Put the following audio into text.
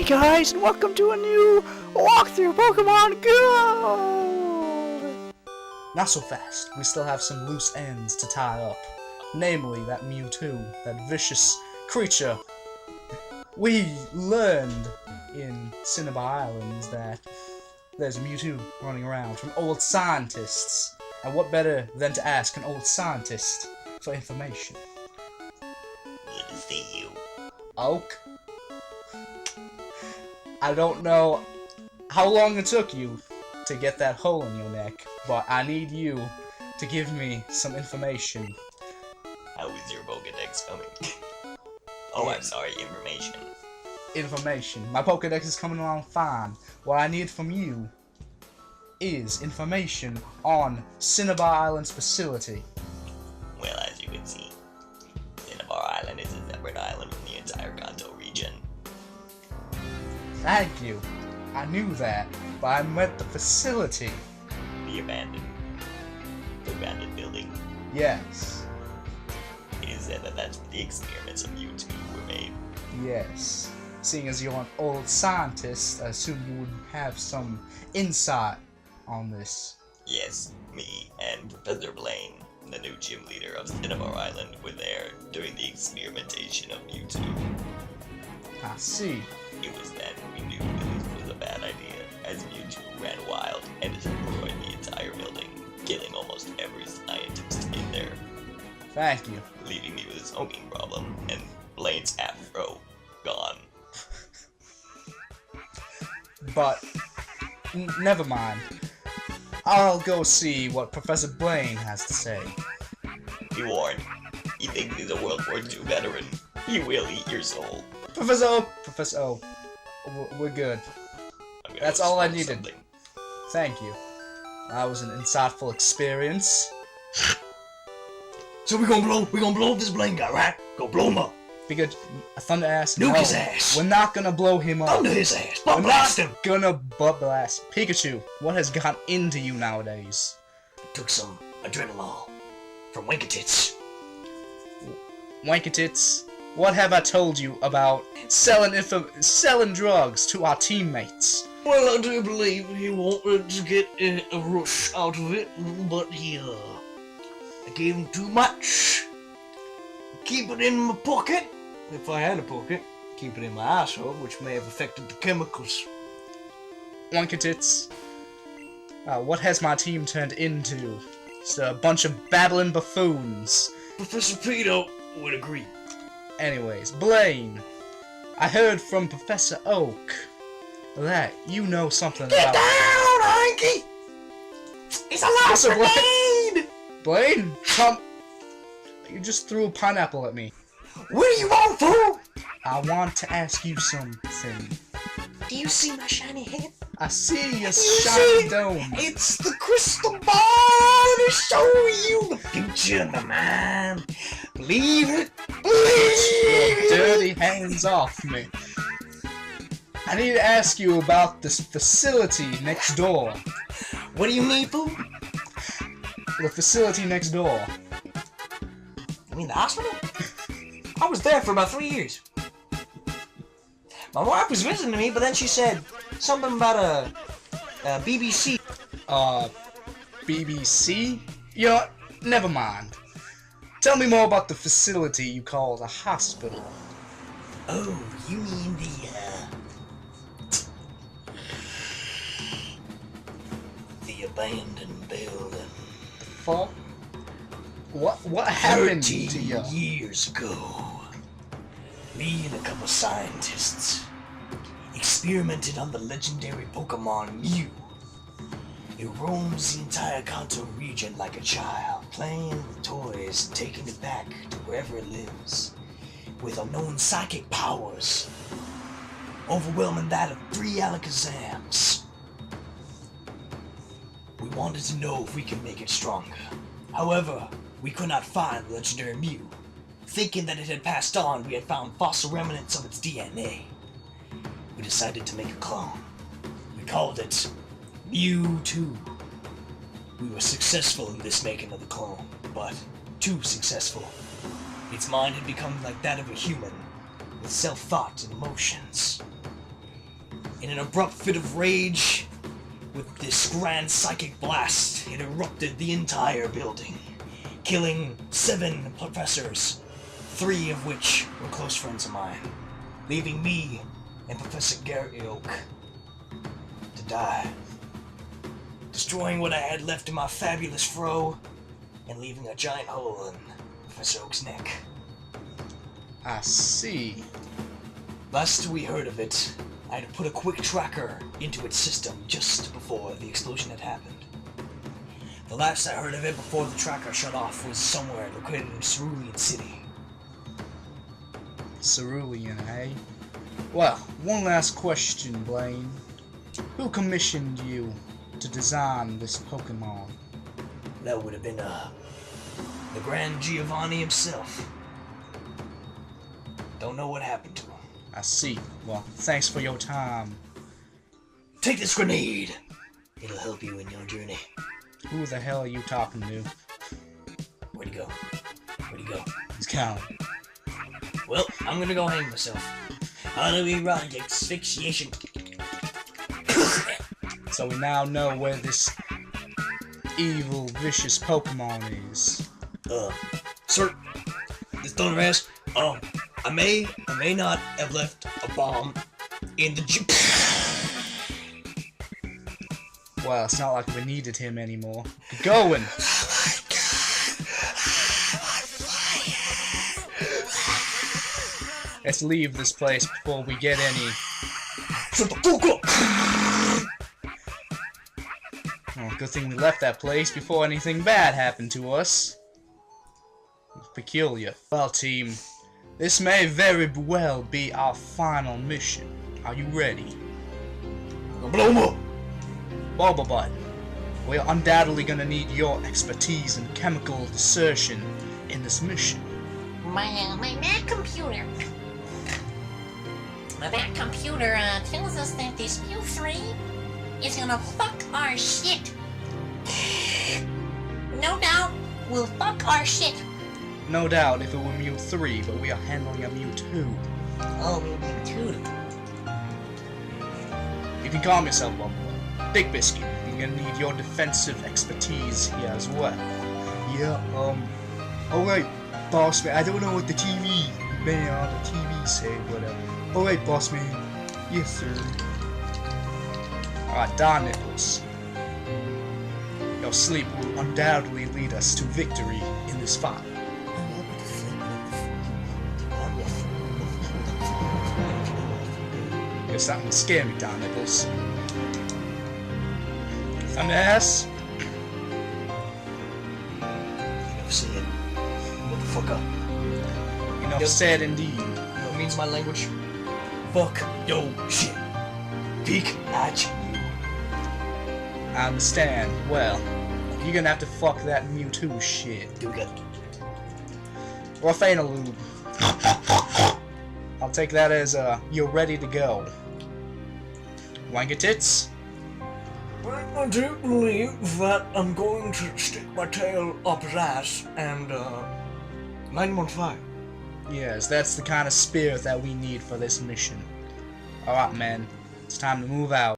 guys, and welcome to a new walkthrough Pokemon Go! Not so fast. We still have some loose ends to tie up. Namely, that Mewtwo, that vicious creature. We learned in Cinnabar Islands that there's a Mewtwo running around from old scientists. And what better than to ask an old scientist for information? Good to see you. Oak? I don't know how long it took you to get that hole in your neck, but I need you to give me some information. How is your Pokedex coming? Oh, I'm sorry, information. Information. My Pokedex is coming along fine. What I need from you is information on Cinnabar Island's facility. Well, as you can see, Cinnabar Island is a separate island from the entire Kanto region. Thank you. I knew that, but I meant the facility. The abandoned building. Yes. It is said that that's where the experiments of you two were made. Yes. Seeing as you're an old scientist, I assume you would have some insight on this. Yes, me and Professor Blaine, the new gym leader of Cinnabar Island, were there during the experimentation of Mewtwo. I see. It was then we knew that this was a bad idea, as Mewtwo ran wild and destroyed the entire building, killing almost every scientist in there. Thank you. Leaving me with a smoking problem, and Blaine's afro gone. But, never mind. I'll go see what Professor Blaine has to say. Be warned, he thinks he's a World War II veteran. He will eat your soul. Professor O, we're good. That's all I needed. Something. Thank you. That was an insightful experience. So we're gonna blow up this Blaine guy, right? Go blow him up. Because Thunder ass. Nuke No, his ass. we're not gonna blow him up. Thunder his ass. We're Butt blast him. not gonna butt blast. Pikachu, what has gotten into you nowadays? Took some adrenaline from Winkatits. Wankatits, what have I told you about selling drugs to our teammates? Well, I do believe he wanted to get a rush out of it, but I gave him too much. Keep it in my pocket. If I had a pocket, keep it in my asshole, which may have affected the chemicals. Wankatits, what has my team turned into? Just a bunch of babbling buffoons. Professor Pedo would agree. Anyways, Blaine, I heard from Professor Oak that you know something Get about... down, Hanky! It's a lot Professor grenade! Blaine, come... You just threw a pineapple at me. What do you want, fool? I want to ask you something. Do you see my shiny head? I see your see? shiny dome. It's the crystal ball to show you the future of the mind. Believe it. Believe Your it. dirty hands off me. I need to ask you about this facility next door. What do you need, fool? The facility next door. You mean the hospital? I was there for about 3 years. My wife was visiting me, but then she said something about a BBC. BBC? Never mind. Tell me more about the facility you call the hospital. Oh, you mean the abandoned building. Fuck? What happened to 13 you? years ago, me and a couple scientists experimented on the legendary Pokemon Mew. It roams the entire Kanto region like a child, playing with toys and taking it back to wherever it lives, with unknown psychic powers, overwhelming that of 3 Alakazams. We wanted to know if we could make it stronger. However, we could not find the legendary Mew. Thinking that it had passed on, we had found fossil remnants of its DNA. We decided to make a clone. We called it Mewtwo. We were successful in this making of the clone, but too successful. Its mind had become like that of a human, with self-thought and emotions. In an abrupt fit of rage, with this grand psychic blast, it erupted the entire building, killing 7 professors, 3 of which were close friends of mine, leaving me and Professor Gary Oak to die, destroying what I had left in my fabulous fro, and leaving a giant hole in Professor Oak's neck. I see. Last we heard of it, I had to put a quick tracker into its system just before the explosion had happened. The last I heard of it before the tracker shut off was somewhere located in Cerulean City. Cerulean, eh? Well, one last question, Blaine. Who commissioned you to design this Pokemon? That would have been, the Grand Giovanni himself. Don't know what happened to him. I see. Well, thanks for your time. Take this grenade! It'll help you in your journey. Who the hell are you talking to? Where'd he go? Where'd he go? He's gone. Well, I'm gonna go hang myself. Autoerotic asphyxiation. So we now know where this evil, vicious Pokemon is. Sir, this Thunderass, I may or may not have left a bomb in the Well, it's not like we needed him anymore. Get going! Let's leave this place before we get any... Shut the fuck up! Oh, good thing we left that place before anything bad happened to us. It's peculiar. Well, team, this may very well be our final mission. Are you ready? Boba, we're undoubtedly gonna need your expertise in chemical dispersion in this mission. My Mac computer. That computer tells us that this Mew 3 is gonna fuck our shit. No doubt, will fuck our shit. No doubt if it were Mew 3, but we are handling a Mew 2. Oh, Mew 2. You can calm yourself, Boba. Big Biscuit, you're gonna need your defensive expertise here as well. Yeah, alright, boss man, I don't know what the TV man on the TV say, whatever. Alright, boss man. Yes, sir. Alright, Don Nichols. Your sleep will undoubtedly lead us to victory in this fight. You're starting to scare me, Don Nichols. Menace. Enough said. Motherfucker. Enough said indeed. You know what means my language? Fuck yo shit. Peek at you. I understand. Well, you're gonna have to fuck that Mewtwo shit. Do good. Or Fainalube. I'll take that as you're ready to go. Wank your tits? I do believe that I'm going to stick my tail up his ass and 915. Yes, that's the kind of spirit that we need for this mission. Alright, man. It's time to move out.